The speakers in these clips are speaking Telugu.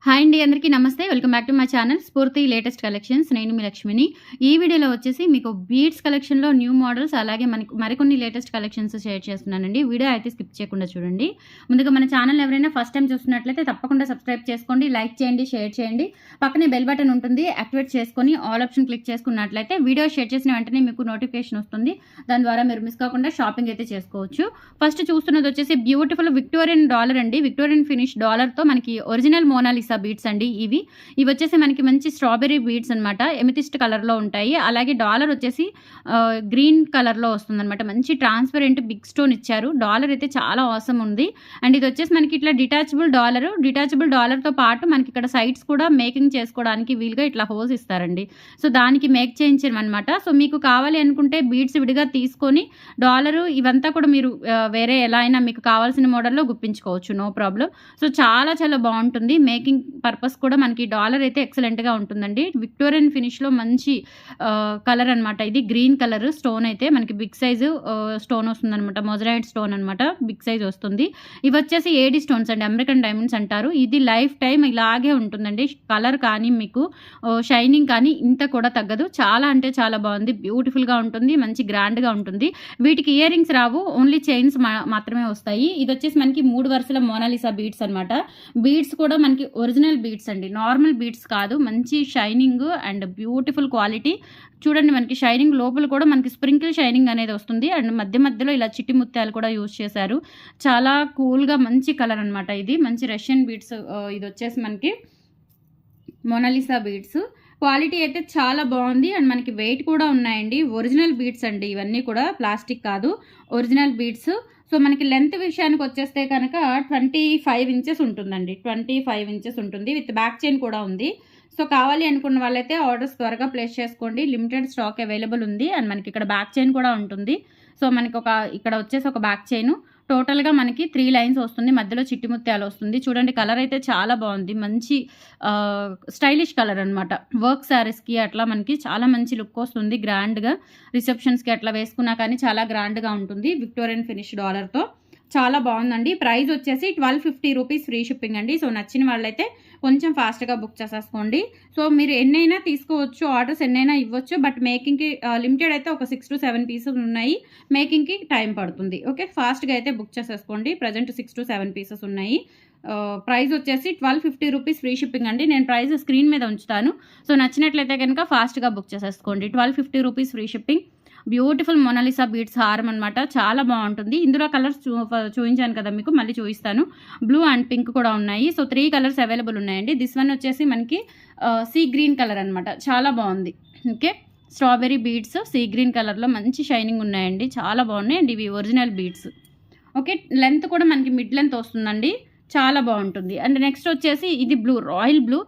హాయ్ అండి, అందరికీ నమస్తే. Welcome back to my channel స్ఫూర్తి లేటెస్ట్ కలెక్షన్స్. నేను మీ లక్ష్మిని. ఈ వీడియోలో వచ్చేసి మీకు బీడ్స్ కలెక్షన్‌లో న్యూ మోడల్స్ అలాగే మరికొన్ని లేటెస్ట్ కలెక్షన్స్ షేర్ చేస్తున్నానండి. వీడియో అయితే స్కిప్ చేయకుండా చూడండి. ముందుగా మన ఛానల్ ఎవరైనా ఫస్ట్ టైం చూస్తున్నట్లయితే తప్పకుండా సబ్స్క్రైబ్ చేసుకోండి, లైక్ చేయండి, షేర్ చేయండి. పక్కనే బెల్ బటన్ ఉంటుంది, యాక్టివేట్ చేసుకొని ఆల్ ఆప్షన్ క్లిక్ చేసుకున్నట్లయితే వీడియో షేర్ చేసిన వెంటనే మీకు నోటిఫికేషన్ వస్తుంది. దాని ద్వారా మీరు మిస్ కాకుండా షాపింగ్ అయితే చేసుకోవచ్చు. ఫస్ట్ చూస్తున్నది వచ్చేసి బ్యూటిఫుల్ విక్టోరియన్ డాలర్ అండి. విక్టోరియన్ ఫినిష్ డాలర్‌తో మనకి ఒరిజినల్ మోనాలిసా బీడ్స్ అండి. ఇవి వచ్చేసి మనకి మంచి స్ట్రాబెర్రీ బీడ్స్ అనమాట. ఎమితిస్ట్ కలర్‌లో ఉంటాయి. అలాగే డాలర్ వచ్చేసి గ్రీన్ కలర్‌లో వస్తుందనమాట. మంచి ట్రాన్స్పరెంట్ బిగ్ స్టోన్ ఇచ్చారు. డాలర్ అయితే చాలా ఆసమ్ ఉంది. అండ్ ఇది వచ్చేసి మనకి ఇట్లా డిటాచబుల్ డాలర్‌తో పాటు మనకి ఇక్కడ సైడ్స్ కూడా మేకింగ్ చేసుకోవడానికి వీలుగా ఇట్లా హోల్స్ ఇస్తారండి. సో దానికి మేక్ చేయించామనమాట. సో మీకు కావాలి అనుకుంటే బీడ్స్ విడిగా తీసుకొని డాలరు ఇవంతా కూడా మీరు వేరే ఎలా అయినా మీకు కావాల్సిన మోడల్‌లో గుప్పించుకోవచ్చు. No problem. సో చాలా బాగుంటుంది. మేకింగ్ పర్పస్ కూడా మనకి డాలర్ అయితే ఎక్సలెంట్‌గా ఉంటుందండి. విక్టోరియన్ ఫినిష్‌లో మంచి కలర్ అనమాట. ఇది గ్రీన్ కలర్ స్టోన్ అయితే మనకి బిగ్ సైజు స్టోన్ వస్తుందనమాట. మొజరైడ్ స్టోన్ అనమాట. బిగ్ సైజ్ వస్తుంది. ఇవి వచ్చేసి ఏడీ స్టోన్స్ అండి. అమెరికన్ డైమండ్స్ అంటారు. ఇది లైఫ్ టైం ఇలాగే ఉంటుందండి. కలర్ కానీ మీకు షైనింగ్ కానీ ఇంత కూడా తగ్గదు. చాలా అంటే చాలా బాగుంది. బ్యూటిఫుల్‌గా ఉంటుంది. మంచి గ్రాండ్‌గా ఉంటుంది. వీటికి ఇయర్ రింగ్స్ రావు. ఓన్లీ చైన్స్ మాత్రమే వస్తాయి. ఇది వచ్చేసి మనకి 3 వరుసల మోనాలిసా బీడ్స్ అనమాట. బీడ్స్ కూడా మనకి ఒరిజినల్ బీడ్స్ అండి. నార్మల్ బీడ్స్ కాదు. మంచి షైనింగ్ అండ్ బ్యూటిఫుల్ క్వాలిటీ. చూడండి, మనకి షైనింగ్ లోపల కూడా మనకి స్ప్రింకిల్ షైనింగ్ అనేది వస్తుంది. అండ్ మధ్యలో ఇలా చిట్టి ముత్యాలు కూడా యూజ్ చేశారు. చాలా కూల్గా మంచి కలర్ అనమాట. ఇది మంచి రష్యన్ బీడ్స్. ఇది వచ్చేసి మనకి మోనాలిసా బీడ్స్. క్వాలిటీ అయితే చాలా బాగుంది. అండ్ మనకి వెయిట్ కూడా ఉన్నాయండి. ఒరిజినల్ బీడ్స్ అండి. ఇవన్నీ కూడా ప్లాస్టిక్ కాదు, ఒరిజినల్ బీడ్స్. సో మనకి లెంత్ విషయానికి వచ్చేస్తే కనుక 25 ఇంచెస్ ఉంటుందండి. 25 ఇంచెస్ ఉంటుంది. విత్ బ్యాక్ చైన్ కూడా ఉంది. సో కావాలి అనుకున్న వాళ్ళైతే ఆర్డర్స్ త్వరగా ప్లేస్ చేసుకోండి. లిమిటెడ్ స్టాక్ అవైలబుల్ ఉంది. అండ్ మనకి ఇక్కడ బ్యాక్ చైన్ కూడా ఉంటుంది. సో మనకి ఇక్కడ వచ్చేసి ఒక బ్యాక్ చైన్. టోటల్గా మనకి 3 లైన్స్ వస్తుంది. మధ్యలో చిట్టి ముత్యాలు వస్తుంది. చూడండి, కలర్ అయితే చాలా బాగుంది. మంచి స్టైలిష్ కలర్ అనమాట. వర్క్ శారీస్కి అట్లా మనకి చాలా మంచి లుక్ వస్తుంది. గ్రాండ్గా రిసెప్షన్స్కి అట్లా వేసుకున్నా కానీ చాలా గ్రాండ్గా ఉంటుంది. విక్టోరియన్ ఫినిష్ డాలర్తో చాలా బాగుందండి. ప్రైస్ వచ్చేసి 1250 రూపీస్ ఫ్రీ షిప్పింగ్ అండి. సో నచ్చిన వాళ్ళైతే కొంచెం ఫాస్ట్గా బుక్ చేసేసుకోండి. సో మీరు ఎన్నైనా తీసుకోవచ్చు, ఆర్డర్స్ ఎన్నైనా ఇవ్వచ్చు. బట్ మేకింగ్కి లిమిటెడ్ అయితే ఒక 6 to 7 పీసెస్ ఉన్నాయి. మేకింగ్కి టైం పడుతుంది. ఓకే, ఫాస్ట్గా అయితే బుక్ చేసేసుకోండి. ప్రజెంట్ 6 to 7 పీసెస్ ఉన్నాయి. ప్రైస్ వచ్చేసి 1250 రూపీస్ ఫ్రీ షిప్పింగ్ అండి. నేను ప్రైస్ స్క్రీన్ మీద ఉంచుతాను. సో నచ్చినట్లయితే కనుక ఫాస్ట్గా బుక్ చేసేసుకోండి. 1250 rupees free shipping. Beautiful Mona Lisa beads హారం అనమాట. చాలా బాగుంటుంది. ఇందులో కలర్స్ చూపించాను కదా మీకు, మళ్ళీ చూపిస్తాను. బ్లూ అండ్ పింక్ కూడా ఉన్నాయి. సో 3 కలర్స్ అవైలబుల్ ఉన్నాయండి. దిస్ వన్ వచ్చేసి మనకి సీ గ్రీన్ కలర్ అనమాట. చాలా బాగుంది. Okay, strawberry beads sea green కలర్లో మంచి షైనింగ్ ఉన్నాయండి. చాలా బాగున్నాయి. అండ్ ఇవి ఒరిజినల్ బీడ్స్. ఓకే, లెంత్ కూడా మనకి మిడ్ లెంత్ వస్తుందండి. చాలా బాగుంటుంది. అండ్ నెక్స్ట్ వచ్చేసి ఇది బ్లూ, రాయల్ బ్లూ.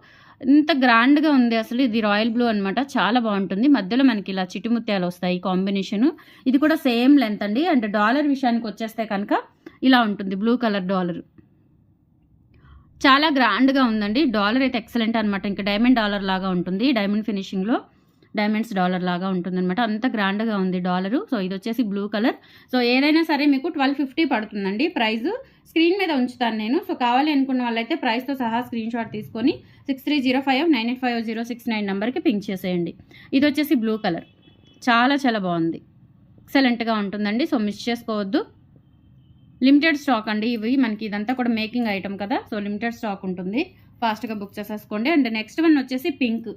ఇంత గ్రాండ్గా ఉంది అసలు. ఇది రాయల్ బ్లూ అనమాట. చాలా బాగుంటుంది. మధ్యలో మనకి ఇలా చిటిముత్యాలు వస్తాయి కాంబినేషను. ఇది కూడా సేమ్ లెంత్ అండి. అండ్ డాలర్ విషయానికి వచ్చేస్తే కనుక ఇలా ఉంటుంది. బ్లూ కలర్ డాలర్ చాలా గ్రాండ్గా ఉందండి. డాలర్ అయితే ఎక్సలెంట్ అనమాట. ఇంకా డైమండ్ డాలర్ లాగా ఉంటుంది. డైమండ్ ఫినిషింగ్లో డైమండ్స్ డాలర్ లాగా ఉంటుందన్నమాట. అంత గ్రాండ్గా ఉంది డాలరు. సో ఇది వచ్చేసి బ్లూ కలర్. సో ఏదైనా సరే మీకు 1250 పడుతుందండి. ప్రైస్ స్క్రీన్ మీద ఉంచుతాను నేను. సో కావాలి అనుకున్న వాళ్ళైతే ప్రైస్తో సహా స్క్రీన్ షాట్ తీసుకొని 6305985069 నెంబర్కి పింక్ చేసేయండి. ఇది వచ్చేసి బ్లూ కలర్. చాలా బాగుంది. ఎక్సలెంట్గా ఉంటుందండి. సో మిస్ చేసుకోవద్దు. లిమిటెడ్ స్టాక్ అండి. ఇవి మనకి ఇదంతా కూడా మేకింగ్ ఐటమ్ కదా. సో లిమిటెడ్ స్టాక్ ఉంటుంది. ఫాస్ట్గా బుక్ చేసేసుకోండి. అండ్ నెక్స్ట్ వన్ వచ్చేసి పింక్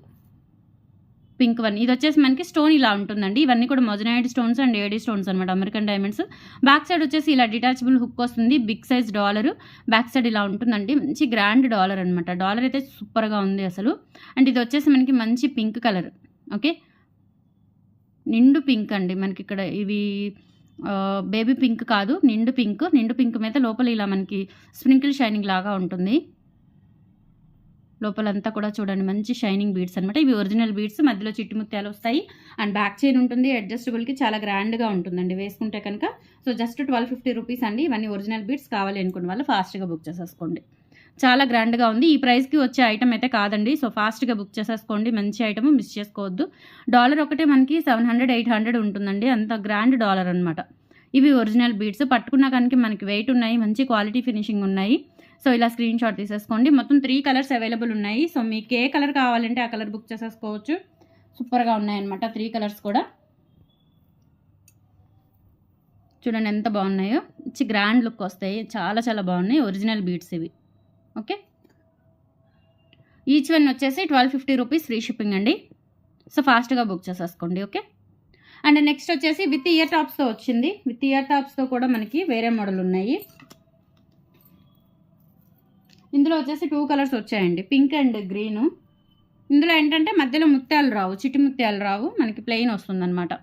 వన్. ఇది వచ్చేసి మనకి స్టోన్ ఇలా ఉంటుందండి. ఇవన్నీ కూడా moissanite stones and AD stones అనమాట. American diamonds. బ్యాక్ సైడ్ వచ్చేసి ఇలా డిటాచబుల్ హుక్ వస్తుంది. Big size dollar. Back side ఇలా ఉంటుందండి. మంచి గ్రాండ్ డాలర్ అనమాట. డాలర్ అయితే సూపర్గా ఉంది అసలు. అండ్ ఇది వచ్చేసి మనకి మంచి పింక్ కలర్. ఓకే, నిండు పింక్ అండి. మనకి ఇక్కడ ఇవి బేబీ పింక్ కాదు, నిండు పింక్ మీద లోపల ఇలా మనకి స్ప్రింకిల్ షైనింగ్ లాగా ఉంటుంది. లోపలంతా కూడా చూడండి మంచి షైనింగ్ బీడ్స్ అనమాట. ఇవి ఒరిజినల్ బీడ్స్. మధ్యలో చిట్టి ముత్యాలు వస్తాయి. అండ్ బ్యాక్ చైన్ ఉంటుంది. అడ్జస్టబుల్కి చాలా గ్రాండ్గా ఉంటుందండి వేసుకుంటే కనుక. సో జస్ట్ 1250 రూపీస్ అండి. ఇవన్నీ ఒరిజినల్ బీడ్స్. కావాలి అనుకున్న వాళ్ళు ఫాస్ట్గా బుక్ చేసేసుకోండి. చాలా గ్రాండ్గా ఉంది. ఈ ప్రైస్కి వచ్చే ఐటమ్ అయితే కాదండి. సో ఫాస్ట్గా బుక్ చేసేసుకోండి. మంచి ఐటమ్, మిస్ చేసుకోవద్దు. డాలర్ ఒకటే మనకి 700-800 ఉంటుందండి. అంత గ్రాండ్ డాలర్ అనమాట. ఇవి ఒరిజినల్ బీడ్స్. పట్టుకున్న కనుక మనకి వెయిట్ ఉన్నాయి. మంచి క్వాలిటీ ఫినిషింగ్ ఉన్నాయి. సో ఇలా స్క్రీన్ షాట్ తీసేసుకోండి. మొత్తం 3 కలర్స్ అవైలబుల్ ఉన్నాయి. సో మీకు ఏ కలర్ కావాలంటే ఆ కలర్ బుక్ చేసేసుకోవచ్చు. సూపర్గా ఉన్నాయన్నమాట 3 కలర్స్ కూడా. చూడండి ఎంత బాగున్నాయో, మంచి గ్రాండ్ లుక్ వస్తాయి. చాలా చాలా బాగున్నాయి. ఒరిజినల్ బీడ్స్ ఇవి. ఓకే, ఈచ్ వన్ వచ్చేసి 1250 రూపీస్ ఫ్రీ షిప్పింగ్ అండి. సో ఫాస్ట్గా బుక్ చేసేసుకోండి. ఓకే, అండ్ నెక్స్ట్ వచ్చేసి విత్ ఇయర్ టాప్స్తో వచ్చింది. విత్ ఇయర్ టాప్స్తో కూడా మనకి వేరే మోడల్ ఉన్నాయి. ఇందులో వచ్చేసి 2 కలర్స్ వచ్చాయండి, పింక్ అండ్ గ్రీను. ఇందులో ఏంటంటే మధ్యలో ముత్యాలు రావు, చిట్టి ముత్యాలు రావు, మనకి ప్లెయిన్ వస్తుందన్నమాట.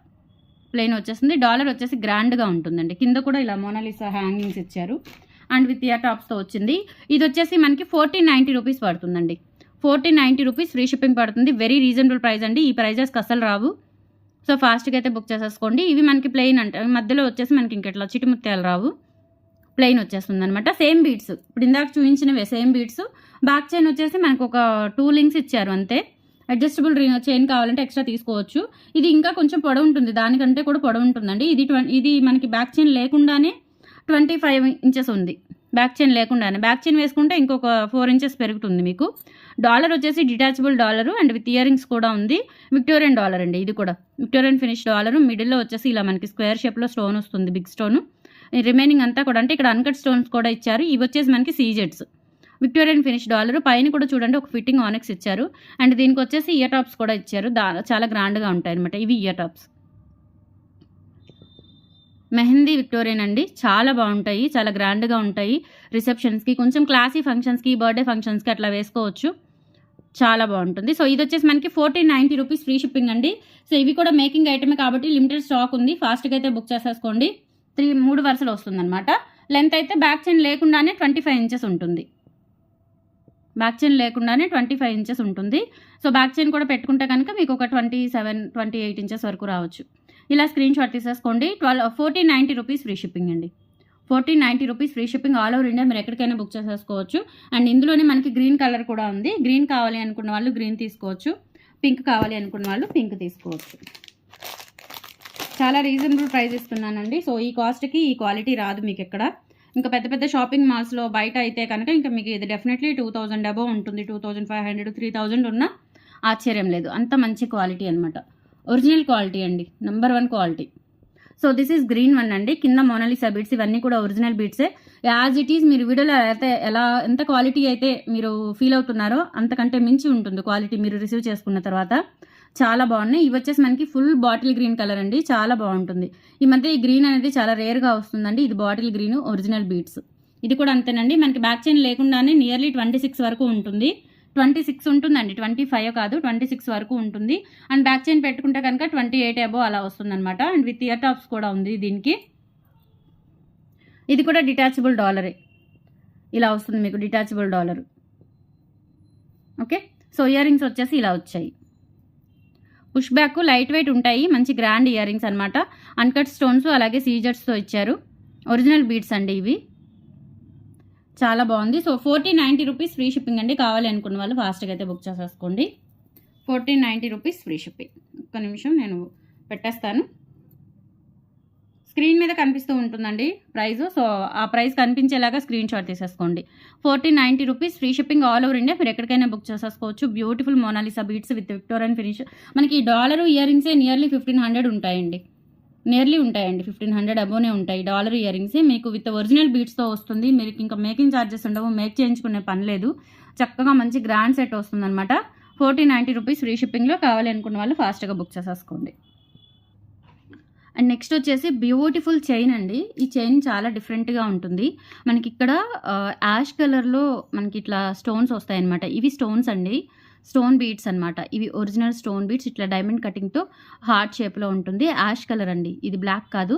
ప్లెయిన్ వచ్చేసింది. డాలర్ వచ్చేసి గ్రాండ్గా ఉంటుందండి. కింద కూడా ఇలా మోనాలిసా హ్యాంగింగ్స్ ఇచ్చారు. అండ్ విత్ ఇయర్ టాప్స్తో వచ్చింది. ఇది వచ్చేసి మనకి 1490 రూపీస్ పడుతుందండి. 1490 రూపీస్ ఫ్రీ షిప్పింగ్ పడుతుంది. వెరీ రీజనబుల్ ప్రైస్ అండి. ఈ ప్రైజెస్కి అసలు రావు. సో ఫాస్ట్గా అయితే బుక్ చేసేసుకోండి. ఇవి మనకి ప్లెయిన్ అంటే మధ్యలో వచ్చేసి మనకి ఇంకెట్లా చిట్టి ముత్యాలు రావు, ప్లెయిన్ వచ్చేస్తుంది అనమాట. సేమ్ బీడ్స్, ఇప్పుడు ఇందాక చూపించినవే సేమ్ బీడ్స్. బ్యాక్ చైన్ వచ్చేసి మనకు ఒక 2 లింక్స్ ఇచ్చారు అంతే. అడ్జస్టబుల్ చైన్ కావాలంటే ఎక్స్ట్రా తీసుకోవచ్చు. ఇది ఇంకా కొంచెం పొడవు ఉంటుంది, దానికంటే కూడా పొడవు ఉంటుందండి. ఇది మనకి బ్యాక్ చైన్ లేకుండానే 25 ఇంచెస్ ఉంది. బ్యాక్ చైన్ లేకుండానే, బ్యాక్ చైన్ వేసుకుంటే ఇంకొక 4 ఇంచెస్ పెరుగుతుంది మీకు. డాలర్ వచ్చేసి detachable dollar and with ear rings కూడా ఉంది. విక్టోరియన్ డాలర్ అండి. ఇది కూడా విక్టోరియన్ ఫినిష్ డాలరు. మిడిల్లో వచ్చేసి ఇలా మనకి స్క్వేర్ షేప్లో స్టోన్ వస్తుంది, బిగ్ స్టోన్. రిమైనింగ్ అంతా కూడా అంటే ఇక్కడ అన్కట్ స్టోన్స్ కూడా ఇచ్చారు. ఇవి వచ్చేసి మనకి సీజెడ్స్. Victorian finish dollar. పైన కూడా చూడండి ఒక ఫిట్టింగ్ ఆనెక్స్ ఇచ్చారు. అండ్ దీనికి వచ్చేసి ఇయర్ టాప్స్ కూడా ఇచ్చారు. చాలా గ్రాండ్గా ఉంటాయి అనమాట ఇవి ఇయర్ టాప్స్. మెహందీ విక్టోరియన్ అండి, చాలా బాగుంటాయి, చాలా గ్రాండ్గా ఉంటాయి. రిసెప్షన్స్కి, కొంచెం క్లాసీ ఫంక్షన్స్కి, బర్త్డే ఫంక్షన్స్కి అట్లా వేసుకోవచ్చు. చాలా బాగుంటుంది. సో ఇది వచ్చేసి మనకి 1490 రూపీస్ ఫ్రీ షిప్పింగ్ అండి. సో ఇవి కూడా మేకింగ్ ఐటమే కాబట్టి లిమిటెడ్ స్టాక్ ఉంది. ఫాస్ట్గా అయితే బుక్ చేసేసుకోండి. 3 వరుసలు వస్తుందన్నమాట. లెంత్ అయితే బ్యాక్ చైన్ లేకుండానే 25 ఇంచెస్ ఉంటుంది. బ్యాక్ చైన్ లేకుండానే 25 ఇంచెస్ ఉంటుంది. సో బ్యాక్ చైన్ కూడా పెట్టుకుంటే కనుక మీకు ఒక 27-28 ఇంచెస్ వరకు రావచ్చు. ఇలా స్క్రీన్ షాట్ తీసేసుకోండి. 1490 రూపీస్ ఫ్రీ షిప్పింగ్ అండి. 1490 rupees free shipping. All over India మీరు ఎక్కడికైనా బుక్ చేసేసుకోవచ్చు. అండ్ ఇందులోనే మనకి గ్రీన్ కలర్ కూడా ఉంది. గ్రీన్ కావాలి అనుకున్న వాళ్ళు గ్రీన్ తీసుకోవచ్చు, పింక్ కావాలి అనుకున్న వాళ్ళు పింక్ తీసుకోవచ్చు. చాలా రీజనబుల్ ప్రైస్ ఇస్తున్నానండి. సో ఈ కాస్ట్కి ఈ క్వాలిటీ రాదు మీకు ఎక్కడ. ఇంకా పెద్ద పెద్ద షాపింగ్ మాల్స్లో బయట అయితే కనుక ఇంకా మీకు ఇది డెఫినెట్లీ 2000 అబోవ్ ఉంటుంది. 2500, 3000 ఉన్నా ఆశ్చర్యం లేదు. అంత మంచి క్వాలిటీ అనమాట. ఒరిజినల్ క్వాలిటీ అండి, number 1 quality. So this is green one అండి. కింద మోనాలిసా బీడ్స్, ఇవన్నీ కూడా ఒరిజినల్ బీడ్సే. యాజ్ ఇట్ ఈస్ మీరు వీడియోలో అయితే ఎంత క్వాలిటీ అయితే మీరు ఫీల్ అవుతున్నారో అంతకంటే మించి ఉంటుంది క్వాలిటీ మీరు రిసీవ్ చేసుకున్న తర్వాత. చాలా బాగున్నాయి. ఇవి వచ్చేసి మనకి ఫుల్ బాటిల్ గ్రీన్ కలర్ అండి, చాలా బాగుంటుంది. ఈ మధ్య ఈ గ్రీన్ అనేది చాలా రేర్గా వస్తుందండి. ఇది బాటిల్ గ్రీన్ ఒరిజినల్ బీడ్స్. ఇది కూడా అంతేనండి. మనకి బ్యాక్ చైన్ లేకుండానే నియర్లీ 26 వరకు ఉంటుంది. 26 ఉంటుందండి, 25 కాదు, 26 వరకు ఉంటుంది. అండ్ బ్యాక్ చైన్ పెట్టుకుంటే కనుక 28 అబో అలా వస్తుందన్నమాట. అండ్ విత్ ఇయర్ టాప్స్ కూడా ఉంది దీనికి. ఇది కూడా డిటాచబుల్ డాలరే, ఇలా వస్తుంది మీకు detachable dollar. Okay, so ear rings వచ్చేసి ఇలా వచ్చాయి. పుష్ బ్యాక్ లైట్ వెయిట్ ఉంటాయి, మంచి గ్రాండ్ ఇయర్ రింగ్స్ అనమాట. అన్కట్ స్టోన్స్ అలాగే సీజర్స్తో ఇచ్చారు. ఒరిజినల్ బీడ్స్ అండి ఇవి. చాలా బాగుంది. సో 1490 రూపీస్ ఫ్రీ షిప్పింగ్ అండి. కావాలి అనుకున్న వాళ్ళు ఫాస్ట్గా అయితే బుక్ చేసేసుకోండి. 1490 రూపీస్ ఫ్రీ షిప్పింగ్. ఒక్క నిమిషం నేను పెట్టేస్తాను. స్క్రీన్ మీద కనిపిస్తూ ఉంటుందండి ప్రైస్. సో ఆ ప్రైస్ కనిపించేలాగా స్క్రీన్ షాట్ తీసేసుకోండి. 1490 rupees free shipping. All over India మీరు ఎక్కడికైనా బుక్ చేసేసుకోవచ్చు. Beautiful Mona Lisa beads with Victorian finish. మనకి డాలర్ ఇయర్ రింగ్సే నియర్లీ 1500 ఉంటాయండి. 1500 అబోనే ఉంటాయి డాలర్ ఇయర్ రింగ్స్. మీకు విత్ ఒరిజినల్ బీడ్స్తో వస్తుంది. మీరు ఇంకా మేకింగ్ ఛార్జెస్ ఉండవు, మేక్ చేయించుకునే పని లేదు. చక్కగా మంచి గ్రాండ్ సెట్ వస్తుంది అనమాట. 1490 రూపీస్ ఫ్రీ షిప్పింగ్లో. కావాలి అనుకున్న వాళ్ళు ఫాస్ట్గా బుక్ చేసేసుకోండి. అండ్ నెక్స్ట్ వచ్చేసి బ్యూటిఫుల్ చైన్ అండి. ఈ చైన్ చాలా డిఫరెంట్గా ఉంటుంది. మనకి ఇక్కడ యాష్ కలర్లో మనకి ఇట్లా స్టోన్స్ వస్తాయన్నమాట. ఇవి స్టోన్స్ అండి, స్టోన్ బీడ్స్ అనమాట. ఇవి ఒరిజినల్ స్టోన్ బీడ్స్. ఇట్లా డైమండ్ కటింగ్తో హార్ట్ షేప్లో ఉంటుంది. యాష్ కలర్ అండి, ఇది బ్లాక్ కాదు,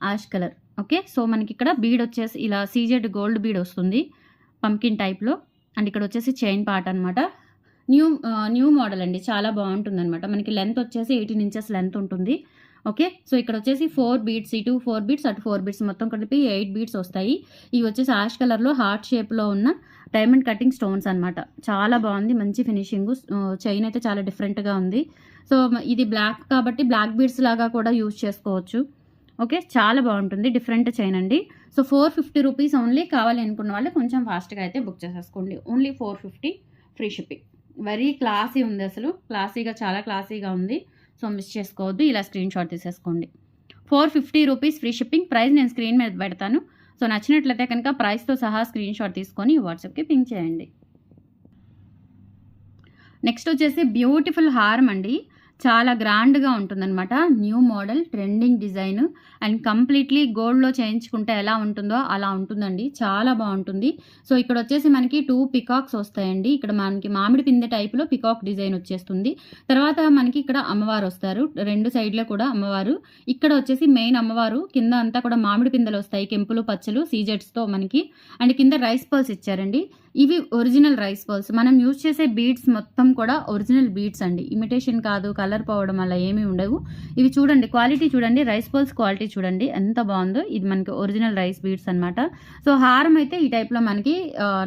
యాష్ కలర్. ఓకే, సో మనకి ఇక్కడ బీడ్ వచ్చేసి ఇలా సీజెడ్ గోల్డ్ బీడ్ వస్తుంది పంకిన్ టైప్లో. అండ్ ఇక్కడ వచ్చేసి చైన్ పార్ట్ అనమాట. న్యూ మోడల్ అండి, చాలా బాగుంటుంది అనమాట. మనకి లెంత్ వచ్చేసి 18 ఇంచెస్ లెంత్ ఉంటుంది. ఓకే, సో ఇక్కడ వచ్చేసి 4 బీడ్స్, ఇటు 4 బీడ్స్ అటు 4 బీడ్స్, మొత్తం కలిపి 8 బీడ్స్ వస్తాయి. ఇవి వచ్చేసి యాష్ కలర్లో హార్ట్ షేప్లో ఉన్న డైమండ్ కటింగ్ స్టోన్స్ అనమాట. చాలా బాగుంది, మంచి ఫినిషింగ్. చైన్ అయితే చాలా డిఫరెంట్గా ఉంది. సో ఇది బ్లాక్ కాబట్టి బ్లాక్ బీడ్స్ లాగా కూడా యూజ్ చేసుకోవచ్చు. ఓకే, చాలా బాగుంటుంది, డిఫరెంట్ చైన్ అండి. So 450 rupees only. కావాలి అనుకున్న వాళ్ళు కొంచెం ఫాస్ట్గా అయితే బుక్ చేసేసుకోండి. Only 450 free shipping. Very classy ఉంది, అసలు క్లాసీగా, చాలా క్లాసీగా ఉంది. సో మిస్ చేసుకోవద్దు, ఇలా స్క్రీన్ షాట్ తీసేసుకోండి. 450 రూపీస్ ఫ్రీ షిప్పింగ్. ప్రైస్ నేను స్క్రీన్ మీద పెడతాను. సో నచ్చినట్లయితే కనుక ప్రైస్తో సహా స్క్రీన్ షాట్ తీసుకొని వాట్సాప్కి పింక్ చేయండి. నెక్స్ట్ వచ్చేసి బ్యూటిఫుల్ హారం అండి. చాలా గ్రాండ్గా ఉంటుందన్నమాట. New model, trending design and completely గోల్డ్లో చేయించుకుంటే ఎలా ఉంటుందో అలా ఉంటుందండి. చాలా బాగుంటుంది. సో ఇక్కడ వచ్చేసి మనకి 2 పికాక్స్ వస్తాయండి. ఇక్కడ మనకి మామిడి పిందె టైప్లో పికాక్ డిజైన్ వచ్చేస్తుంది. తర్వాత మనకి ఇక్కడ అమ్మవారు వస్తారు, 2 సైడ్లో కూడా అమ్మవారు. ఇక్కడ వచ్చేసి మెయిన్ అమ్మవారు, కింద అంతా కూడా మామిడి పిందెలు వస్తాయి, కెంపులు పచ్చలు సీజెట్స్తో మనకి. అండ్ కింద రైస్ పర్ల్స్ ఇచ్చారండి. ఇవి ఒరిజినల్ రైస్ పర్ల్స్. మనం యూజ్ చేసే బీడ్స్ మొత్తం కూడా ఒరిజినల్ బీడ్స్ అండి, ఇమిటేషన్ కాదు, కలర్ పోవడం అలా ఏమీ ఉండవు. ఇవి చూడండి, క్వాలిటీ చూడండి, రైస్ పర్ల్స్ క్వాలిటీ చూడండి ఎంత బాగుందో. ఇది మనకి ఒరిజినల్ రైస్ బీడ్స్ అనమాట. సో హారం అయితే ఈ టైప్లో మనకి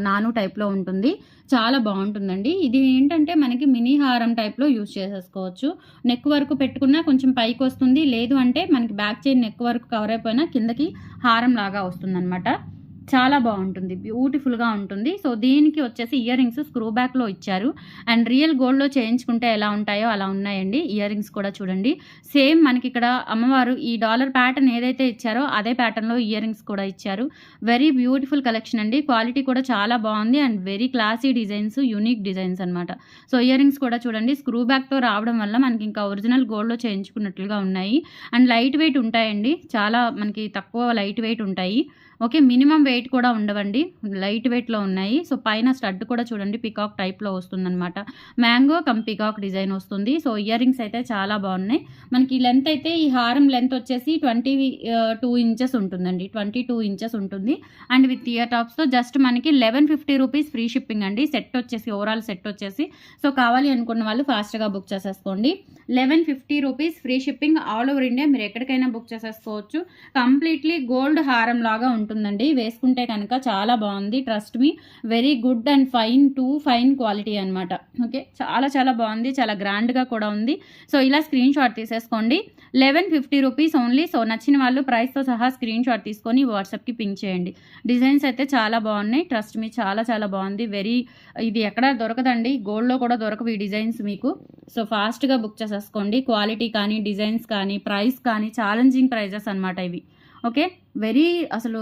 నాను టైప్లో ఉంటుంది. చాలా బాగుంటుందండి. ఇది ఏంటంటే మనకి మినీ హారం టైప్లో యూజ్ చేసేసుకోవచ్చు. నెక్ వరకు పెట్టుకున్నా కొంచెం పైకి వస్తుంది, లేదు అంటే మనకి బ్యాక్ చైన్ నెక్ వరకు కవర్ అయిపోయినా కిందకి హారం లాగా వస్తుందన్నమాట. చాలా బాగుంటుంది, బ్యూటిఫుల్గా ఉంటుంది. సో దీనికి వచ్చేసి ఇయర్ రింగ్స్ స్క్రూ బ్యాక్లో ఇచ్చారు. అండ్ రియల్ గోల్డ్లో చేయించుకుంటే ఎలా ఉంటాయో అలా ఉన్నాయండి. ఇయర్ రింగ్స్ కూడా చూడండి, సేమ్ మనకి ఇక్కడ అమ్మవారు ఈ డాలర్ ప్యాటర్న్ ఏదైతే ఇచ్చారో అదే ప్యాటర్న్లో ఇయర్ రింగ్స్ కూడా ఇచ్చారు. వెరీ బ్యూటిఫుల్ కలెక్షన్ అండి. క్వాలిటీ కూడా చాలా బాగుంది and very classy designs, unique designs అనమాట. సో ఇయర్ రింగ్స్ కూడా చూడండి, స్క్రూ బ్యాక్తో రావడం వల్ల మనకి ఇంకా ఒరిజినల్ గోల్డ్లో చేయించుకున్నట్లుగా ఉన్నాయి. అండ్ లైట్ వెయిట్ ఉంటాయండి, చాలా మనకి తక్కువ లైట్ వెయిట్ ఉంటాయి. ఓకే, మినిమం వెయిట్ కూడా ఉండవండి, లైట్ వెయిట్లో ఉన్నాయి. సో పైన స్టడ్ కూడా చూడండి పికాక్ టైప్లో వస్తుందన్నమాట. మ్యాంగో కమ్ పికాక్ డిజైన్ వస్తుంది. సో ఇయర్ రింగ్స్ అయితే చాలా బాగున్నాయి. మనకి లెంత్ అయితే ఈ హారం లెంత్ వచ్చేసి 22 ఇంచెస్ ఉంటుందండి, 22 ఇంచెస్ ఉంటుంది. అండ్ విత్ ఇయర్ టాప్స్తో జస్ట్ మనకి 1150 రూపీస్ ఫ్రీ షిప్పింగ్ అండి. సెట్ వచ్చేసి ఓవరాల్ సెట్ వచ్చేసి. సో కావాలి అనుకున్న వాళ్ళు ఫాస్ట్గా బుక్ చేసేసుకోండి. 1150 rupees free shipping. All over India మీరు ఎక్కడికైనా బుక్ చేసేసుకోవచ్చు. కంప్లీట్లీ గోల్డ్ హారం లాగా ఉంటుందండి, వేసుకుంటే కనుక చాలా బాగుంది. Trust me, very good and fine to fine quality అనమాట. ఓకే, చాలా చాలా బాగుంది, చాలా గ్రాండ్గా కూడా ఉంది. సో ఇలా స్క్రీన్ షాట్ తీసేసుకోండి. 1150 రూపీస్ ఓన్లీ. సో నచ్చిన వాళ్ళు ప్రైస్తో సహా స్క్రీన్ షాట్ తీసుకొని వాట్సాప్కి పింక్ చేయండి. డిజైన్స్ అయితే చాలా బాగున్నాయి, ట్రస్ట్ మీ, చాలా చాలా బాగుంది. వెరీ, ఇది ఎక్కడ దొరకదండి, గోల్డ్లో కూడా దొరకవు ఈ డిజైన్స్ మీకు. సో ఫాస్ట్గా బుక్ చేసేసుకోండి. క్వాలిటీ కానీ, డిజైన్స్ కానీ, ప్రైస్ కానీ ఛాలెంజింగ్ ప్రైజెస్ అనమాట ఇవి. ఓకే, వెరీ, అసలు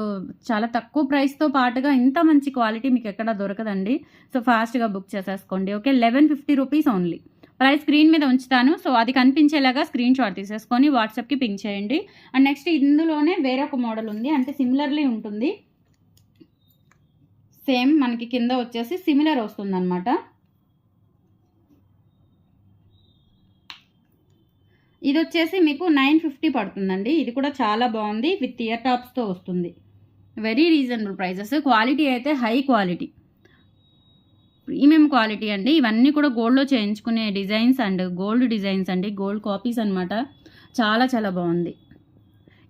చాలా తక్కువ ప్రైస్తో పాటుగా ఇంత మంచి క్వాలిటీ మీకు ఎక్కడ దొరకదండి. సో ఫాస్ట్గా బుక్ చేసేసుకోండి. Okay, 1150 rupees only. Price screen మీద ఉంచుతాను, సో అది కనిపించేలాగా స్క్రీన్ షాట్ తీసేసుకొని వాట్సాప్కి పింక్ చేయండి. అండ్ నెక్స్ట్ ఇందులోనే వేరొక మోడల్ ఉంది, అంటే సిమిలర్లీ ఉంటుంది. సేమ్ మనకి కింద వచ్చేసి సిమిలర్ వస్తుందన్నమాట. ఇది వచ్చేసి మీకు 950 పడుతుందండి. ఇది కూడా చాలా బాగుంది, విత్ ఇయర్ టాప్స్తో వస్తుంది. Very reasonable prices. క్వాలిటీ అయితే హై క్వాలిటీ, ప్రీమియం క్వాలిటీ అండి. ఇవన్నీ కూడా గోల్డ్లో చేయించుకునే డిజైన్స్ అండ్ గోల్డ్ డిజైన్స్ అండి, గోల్డ్ కాపీస్ అనమాట. చాలా చాలా బాగుంది.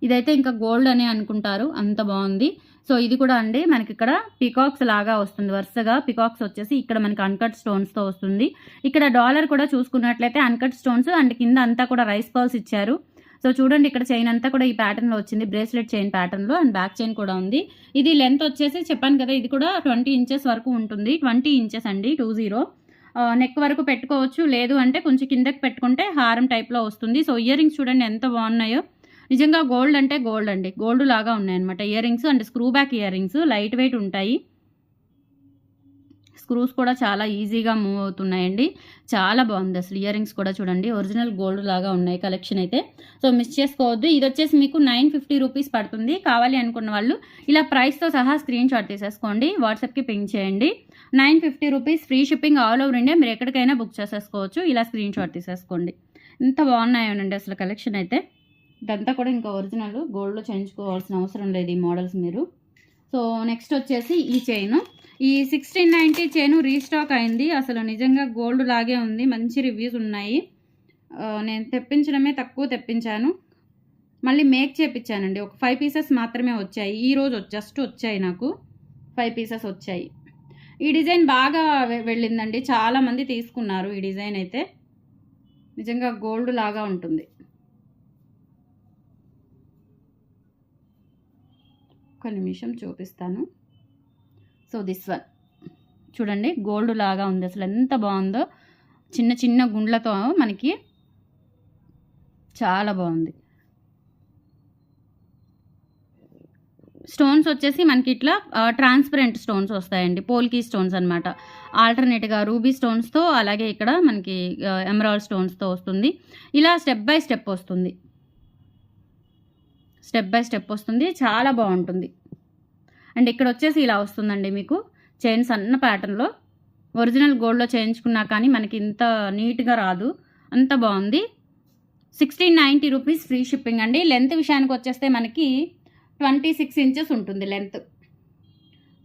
ఇదైతే ఇంకా గోల్డ్ అనే అనుకుంటారు, అంత బాగుంది. సో ఇది కూడా అండి మనకి ఇక్కడ పికాక్స్ లాగా వస్తుంది, వరుసగా పికాక్స్ వచ్చేసి ఇక్కడ మనకి అన్కట్ స్టోన్స్తో వస్తుంది. ఇక్కడ డాలర్ కూడా చూసుకున్నట్లయితే అన్కట్ స్టోన్స్ అండ్ కింద అంతా కూడా రైస్ పర్ల్స్ ఇచ్చారు. సో చూడండి, ఇక్కడ చైన్ అంతా కూడా ఈ ప్యాటర్న్లో వచ్చింది, బ్రేస్లెట్ చైన్ ప్యాటర్న్లో. అండ్ బ్యాక్ చైన్ కూడా ఉంది. ఇది లెంత్ వచ్చేసి చెప్పాను కదా, ఇది కూడా 20 ఇంచెస్ వరకు ఉంటుంది. 20 ఇంచెస్ అండి, 20. నెక్ వరకు పెట్టుకోవచ్చు, లేదు అంటే కొంచెం కిందకి పెట్టుకుంటే హారం టైప్లో వస్తుంది. సో ఇయర్ రింగ్స్ చూడండి ఎంత బాగున్నాయో. నిజంగా గోల్డ్ అంటే గోల్డ్ అండి, గోల్డ్ లాగా ఉన్నాయన్నమాట ear rings. And screw back ear rings, light weight ఉంటాయి. స్క్రూస్ కూడా చాలా ఈజీగా మూవ్ అవుతున్నాయండి. చాలా బాగుంది అసలు. ఇయర్ రింగ్స్ కూడా చూడండి, ఒరిజినల్ గోల్డ్ లాగా ఉన్నాయి కలెక్షన్ అయితే. సో మిస్ చేసుకోవద్దు. ఇది వచ్చేసి మీకు 950 రూపీస్ పడుతుంది. కావాలి అనుకున్న వాళ్ళు ఇలా ప్రైస్తో సహా స్క్రీన్ షాట్ తీసేసుకోండి, వాట్సాప్కి పింక్ చేయండి. 950 rupees free shipping. All over India మీరు ఎక్కడికైనా బుక్ చేసేసుకోవచ్చు. ఇలా స్క్రీన్ షాట్ తీసేసుకోండి. ఎంత బాగున్నాయోనండి అసలు కలెక్షన్ అయితే. ఇదంతా కూడా ఇంకా ఒరిజినల్, గోల్డ్లో చేయించుకోవాల్సిన అవసరం లేదు ఈ మోడల్స్ మీరు. సో నెక్స్ట్ వచ్చేసి ఈ చైన్, ఈ 1690 చైన్ రీస్టాక్ అయింది. అసలు నిజంగా గోల్డ్ లాగే ఉంది, మంచి రివ్యూస్ ఉన్నాయి. నేను తెప్పించడమే తక్కువ తెప్పించాను, మళ్ళీ మేక్ చేయించానండి. ఒక 5 పీసెస్ మాత్రమే వచ్చాయి ఈరోజు, జస్ట్ వచ్చాయి నాకు 5 పీసెస్ వచ్చాయి. ఈ డిజైన్ బాగా వెళ్ళిందండి, చాలామంది తీసుకున్నారు ఈ డిజైన్ అయితే. నిజంగా గోల్డ్ లాగా ఉంటుంది. నిమిషం చూపిస్తాను. సో దిస్ వన్ చూడండి, గోల్డ్ లాగా ఉంది. అసలు ఎంత బాగుందో, చిన్న చిన్న గుండ్లతో మనకి చాలా బాగుంది. స్టోన్స్ వచ్చేసి మనకి ఇట్లా ట్రాన్స్పరెంట్ స్టోన్స్ వస్తాయండి, పోల్కీ స్టోన్స్ అనమాట. ఆల్టర్నేట్గా రూబీ స్టోన్స్తో, అలాగే ఇక్కడ మనకి ఎమరాల్డ్ స్టోన్స్తో వస్తుంది. ఇలా స్టెప్ బై స్టెప్ వస్తుంది, స్టెప్ బై స్టెప్ వస్తుంది, చాలా బాగుంటుంది. అండ్ ఇక్కడ వచ్చేసి ఇలా వస్తుందండి మీకు చైన్ సన్న ప్యాటర్న్లో. ఒరిజినల్ గోల్డ్లో చేయించుకున్నా కానీ మనకి ఇంత నీట్గా రాదు, అంత బాగుంది. 1690 రూపీస్ ఫ్రీ షిప్పింగ్ అండి. లెంత్ విషయానికి వచ్చేస్తే మనకి 26 ఇంచెస్ ఉంటుంది లెంత్.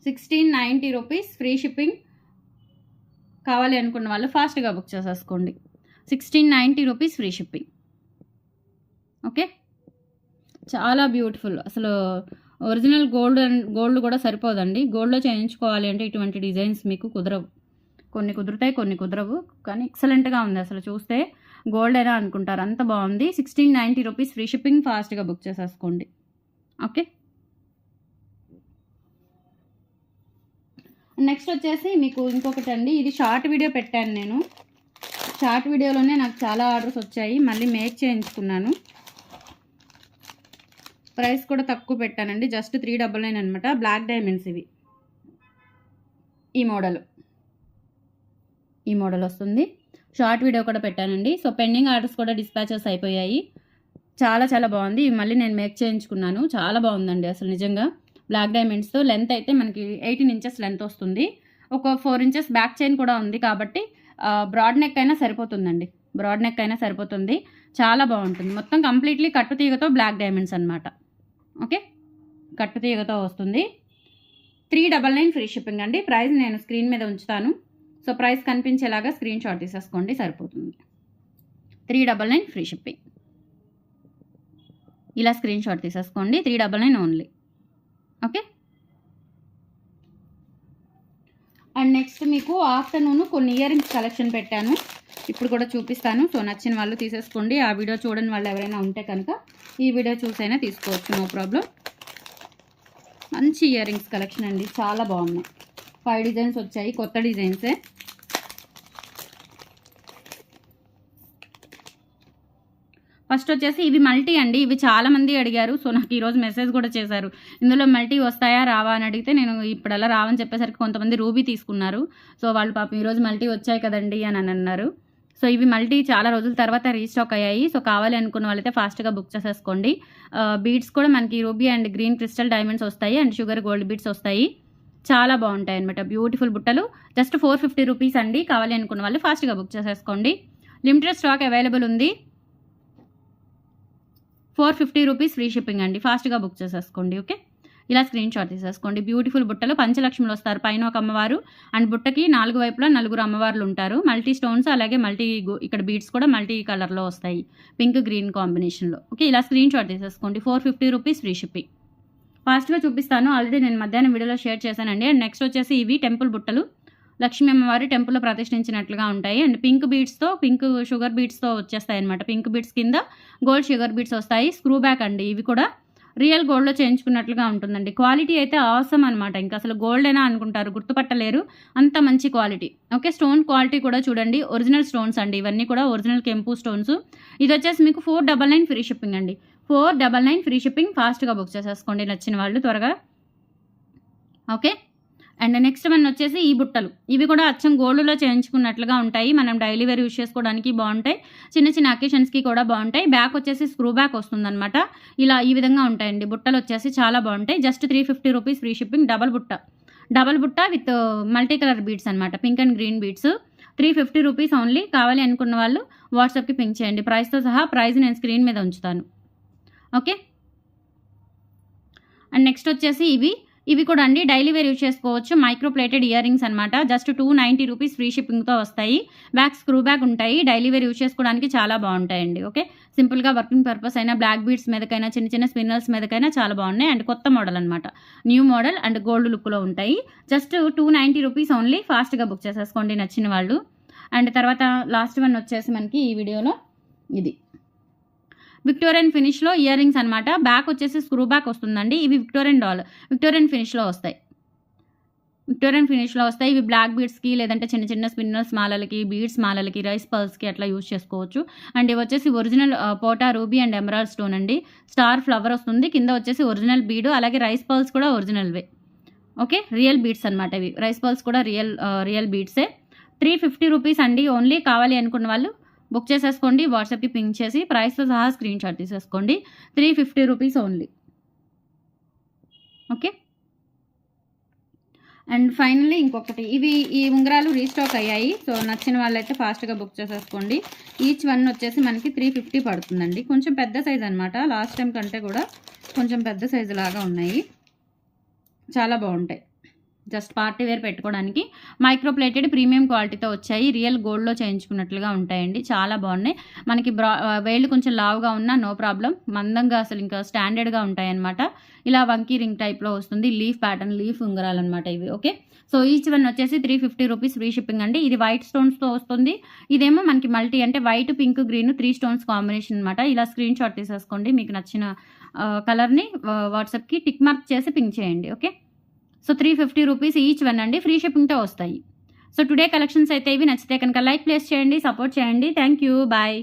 1690 rupees free shipping. కావాలి అనుకున్న వాళ్ళు ఫాస్ట్గా బుక్ చేసేసుకోండి. 1690 రూపీస్ ఫ్రీ షిప్పింగ్. ఓకే, చాలా బ్యూటిఫుల్. అసలు ఒరిజినల్ గోల్డ్ కూడా సరిపోదండి. గోల్డ్లో చేయించుకోవాలి అంటే ఇటువంటి డిజైన్స్ మీకు కుదరవు. కొన్ని కుదురుతాయి, కొన్ని కుదరవు, కానీ ఎక్సలెంట్గా ఉంది. అసలు చూస్తే గోల్డ్ అయినా అనుకుంటారు, అంత బాగుంది. 1690 రూపీస్ ఫ్రీ షిప్పింగ్. ఫాస్ట్గా బుక్ చేసేసుకోండి. ఓకే, నెక్స్ట్ వచ్చేసి మీకు ఇంకొకటి అండి. ఇది షార్ట్ వీడియో పెట్టాను నేను. షార్ట్ వీడియోలోనే నాకు చాలా ఆర్డర్స్ వచ్చాయి, మళ్ళీ మేక్ చేయించుకున్నాను. ప్రైస్ కూడా తక్కువ పెట్టానండి, జస్ట్ 399 అనమాట. బ్లాక్ డైమండ్స్ ఇవి. ఈ మోడల్ వస్తుంది. షార్ట్ వీడియో కూడా పెట్టానండి. సో పెండింగ్ ఆర్డర్స్ కూడా డిస్పాచెస్ అయిపోయాయి. చాలా చాలా బాగుంది. ఇవి మళ్ళీ నేను మేక్ చేయించుకున్నాను. చాలా బాగుందండి అసలు నిజంగా. బ్లాక్ డైమండ్స్తో లెంత్ అయితే మనకి 18 ఇంచెస్ లెంత్ వస్తుంది. ఒక 4 ఇంచెస్ బ్యాక్ చైన్ కూడా ఉంది కాబట్టి బ్రాడ్ నెక్ అయినా సరిపోతుందండి. బ్రాడ్ నెక్ అయినా సరిపోతుంది, చాలా బాగుంటుంది. మొత్తం కంప్లీట్లీ కట్టు తీగతో బ్లాక్ డైమండ్స్ అనమాట. ఓకే, కట్టు తీగతో వస్తుంది. 399 ఫ్రీ షిప్పింగ్ అండి. ప్రైస్ నేను స్క్రీన్ మీద ఉంచుతాను. సో ప్రైస్ కనిపించేలాగా స్క్రీన్ షాట్ తీసేసుకోండి, సరిపోతుంది. 399 ఫ్రీ షిప్పింగ్. ఇలా స్క్రీన్ షాట్ తీసేసుకోండి. 399 ఓన్లీ. ఓకే, అండ్ నెక్స్ట్ మీకు ఆఫ్టర్నూన్ కొన్ని ఇయర్ రింగ్స్ కలెక్షన్ పెట్టాను, ఇప్పుడు కూడా చూపిస్తాను. సో నచ్చిన వాళ్ళు తీసేసుకోండి. ఆ వీడియో చూడని వాళ్ళు ఎవరైనా ఉంటే కనుక ఈ వీడియో చూసైనా తీసుకోవచ్చు, నో ప్రాబ్లం. మంచి ఇయర్ రింగ్స్ కలెక్షన్ అండి, చాలా బాగున్నాయి. 5 డిజైన్స్ వచ్చాయి, కొత్త డిజైన్సే. ఫస్ట్ వచ్చేసి ఇవి మల్టీ అండి. ఇవి చాలామంది అడిగారు. సో నాకు ఈరోజు మెసేజ్ కూడా చేశారు, ఇందులో మల్టీ వస్తాయా రావా అని అడిగితే నేను ఇప్పుడు అలా రావని చెప్పేసరికి కొంతమంది రూబీ తీసుకున్నారు. సో వాళ్ళు పాపం ఈరోజు మల్టీ వచ్చాయి కదండి అని అన్నారు. సో ఇవి మల్టీ చాలా రోజుల తర్వాత రీస్టాక్ అయ్యాయి. సో కావాలి అనుకున్న వాళ్ళైతే ఫాస్ట్గా బుక్ చేసేసుకోండి. బీడ్స్ కూడా మనకి ruby and green crystal diamonds వస్తాయి, అండ్ షుగర్ గోల్డ్ బీడ్స్ వస్తాయి. చాలా బాగుంటాయి అనమాట, బ్యూటిఫుల్ బుట్టలు. జస్ట్ 450 రూపీస్ అండి. కావాలి అనుకున్న వాళ్ళు ఫాస్ట్గా బుక్ చేసేసుకోండి. లిమిటెడ్ స్టాక్ అవైలబుల్ ఉంది. 450 రూపీస్ ఫ్రీ షిప్పింగ్ అండి. ఫాస్ట్గా బుక్ చేసేసుకోండి. ఓకే, ఇలా స్క్రీన్ షాట్ తీసేసుకోండి. బ్యూటిఫుల్ బుట్టలు. పంచలక్ష్మిలు వస్తారు, పైన ఒక అమ్మవారు అండ్ బుట్టకి 4 వైపులా 4 అమ్మవార్లు ఉంటారు. మల్టీ స్టోన్స్ అలాగే మల్టీ ఇక్కడ బీడ్స్ కూడా మల్టీ కలర్లో వస్తాయి, పింక్ గ్రీన్ కాంబినేషన్లో. ఓకే, ఇలా స్క్రీన్ షాట్ తీసేసుకోండి. 450 రూపీస్ ఫ్రీ షిప్పింగ్. ఫాస్ట్గా చూపిస్తాను, ఆల్రెడీ నేను మధ్యాహ్నం వీడియోలో షేర్ చేశానండి. అండ్ నెక్స్ట్ వచ్చేసి ఇవి టెంపుల్ బుట్టలు, లక్ష్మీ అమ్మవారి టెంపుల్లో ప్రతిష్ఠించినట్లుగా ఉంటాయి. అండ్ పింక్ బీడ్స్తో, పింక్ షుగర్ బీడ్స్తో వచ్చేస్తాయి అనమాట. పింక్ బీడ్స్ కింద గోల్డ్ షుగర్ బీడ్స్ వస్తాయి. స్క్రూ బ్యాక్ అండి. ఇవి కూడా రియల్ గోల్డ్లో చేయించుకున్నట్లుగా ఉంటుందండి. క్వాలిటీ అయితే ఆసమ్ అనమాట. ఇంకా అసలు గోల్డ్ అయినా అనుకుంటారు, గుర్తుపట్టలేరు, అంత మంచి క్వాలిటీ. ఓకే, స్టోన్ క్వాలిటీ కూడా చూడండి, ఒరిజినల్ స్టోన్స్ అండి. ఇవన్నీ కూడా ఒరిజినల్ కెంపు స్టోన్స్. ఇది వచ్చేసి మీకు 499 ఫ్రీ షిప్పింగ్ అండి. 499 ఫ్రీ షిప్పింగ్. ఫాస్ట్గా బుక్ చేసేసుకోండి నచ్చిన వాళ్ళు త్వరగా. ఓకే, అండ్ నెక్స్ట్ వన్ వచ్చేసి ఈ బుట్టలు. ఇవి కూడా అచ్చం గోల్డ్లో చేయించుకున్నట్లుగా ఉంటాయి. మనం డైలీ వేర్ యూస్ చేసుకోవడానికి బాగుంటాయి, చిన్న చిన్న అకేషన్స్కి కూడా బాగుంటాయి. బ్యాక్ వచ్చేసి స్క్రూ బ్యాక్ వస్తుందన్నమాట. ఇలా ఈ విధంగా ఉంటాయండి బుట్టలు వచ్చేసి, చాలా బాగుంటాయి. Just 350 rupees free shipping. Double బుట్ట విత్ మల్టీ కలర్ బీడ్స్ అనమాట, pink and green beads. 350 rupees only. కావాలి అనుకున్న వాళ్ళు వాట్సాప్కి పింక్ చేయండి, ప్రైస్తో సహా. ప్రైస్ నేను స్క్రీన్ మీద ఉంచుతాను. ఓకే, అండ్ నెక్స్ట్ వచ్చేసి ఇవి కూడా అండి డైలీ వేర్ యూజ్ చేసుకోవచ్చు. మైక్రో ప్లేటెడ్ ఇయర్ రింగ్స్ అనమాట. జస్ట్ 290 రూపీస్ ఫ్రీ షిప్పింగ్తో వస్తాయి. బ్యాక్ స్క్రూ బ్యాక్ ఉంటాయి. డైలీ వేర్ యూజ్ చేసుకోవడానికి చాలా బాగుంటాయండి. ఓకే, సింపుల్గా వర్కింగ్ పర్పస్ అయినా, బ్లాక్ బీడ్స్ మీదకైనా, చిన్న చిన్న స్పిన్నర్స్ మీదకైనా చాలా బాగున్నాయి. అండ్ కొత్త మోడల్ అనమాట, న్యూ మోడల్ అండ్ గోల్డ్ లుక్లో ఉంటాయి. Just 290 rupees only. ఫాస్ట్గా బుక్ చేసేసుకోండి నచ్చిన వాళ్ళు. అండ్ తర్వాత లాస్ట్ వన్ వచ్చేసి మనకి ఈ వీడియోలో ఇది విక్టోరియన్ ఫినిష్లో ఇయర్ రింగ్స్ అనమాట. బ్యాక్ వచ్చేసి స్క్రూ బ్యాక్ వస్తుందండి. ఇవి విక్టోరియన్ ఫినిష్లో వస్తాయి. ఇవి బ్లాక్ బీడ్స్కి లేదంటే చిన్న చిన్న స్పిన్నర్స్ మాలలకి, బీడ్స్ మాలలకి, రైస్ పర్ల్స్కి అట్లా యూజ్ చేసుకోవచ్చు. అండ్ ఇవి వచ్చేసి ఒరిజినల్ పోటా రూబీ అండ్ ఎమరాల్డ్ స్టోన్ అండి. స్టార్ ఫ్లవర్ వస్తుంది. కింద వచ్చేసి ఒరిజినల్ బీడు, అలాగే రైస్ పర్ల్స్ కూడా ఒరిజినల్వే. ఓకే, రియల్ బీడ్స్ అనమాట ఇవి. రైస్ పర్ల్స్ కూడా రియల్ బీడ్సే. 350 రూపీస్ అండి. ఓన్లీ కావాలి అనుకున్న వాళ్ళు బుక్ చేసేసుకోండి. వాట్సాప్కి పింక్ చేసి ప్రైస్తో సహా స్క్రీన్ షాట్ తీసేసుకోండి. 350 rupees only. Okay, and finally ఇంకొకటి, ఈ ఉంగరాలు రీస్టాక్ అయ్యాయి. సో నచ్చిన వాళ్ళైతే ఫాస్ట్గా బుక్ చేసేసుకోండి. ఈచ్ వన్ వచ్చేసి మనకి 350 పడుతుందండి. కొంచెం పెద్ద సైజ్ అనమాట. లాస్ట్ టైం కంటే కూడా కొంచెం పెద్ద సైజు లాగా ఉన్నాయి. చాలా బాగుంటాయి. జస్ట్ పార్టీ వేర్ పెట్టుకోవడానికి మైక్రో ప్లేటెడ్ ప్రీమియం క్వాలిటీతో వచ్చాయి. రియల్ గోల్డ్లో చేయించుకున్నట్లుగా ఉంటాయండి. చాలా బాగున్నాయి. మనకి వేళ్ళు కొంచెం లావుగా ఉన్నా నో ప్రాబ్లం. మందంగా అసలు ఇంకా స్టాండర్డ్గా ఉంటాయన్నమాట. ఇలా వంకీ రింగ్ టైప్లో వస్తుంది. లీఫ్ ప్యాటర్న్, లీఫ్ ఉంగరాలు అనమాట ఇవి. ఓకే, సో ఈచ్ వన్ వచ్చేసి 350 రూపీస్ ఫ్రీ షిప్పింగ్ అండి. ఇది వైట్ స్టోన్స్తో వస్తుంది. ఇదేమో మనకి మల్టీ అంటే white, pink, green 3 stones combination అనమాట. ఇలా స్క్రీన్ షాట్ తీసేసుకోండి. మీకు నచ్చిన కలర్ని వాట్సాప్కి టిక్ మార్క్ చేసి పింక్ చేయండి. Okay, so 350 rupees each one అండి. ఫ్రీ షిప్పింగ్తో వస్తాయి. సో టుడే కలెక్షన్స్ అయితే ఇవి. నచ్చితే కనుక లైక్ ప్లేస్ చేయండి, సపోర్ట్ చేయండి. Thank you, bye.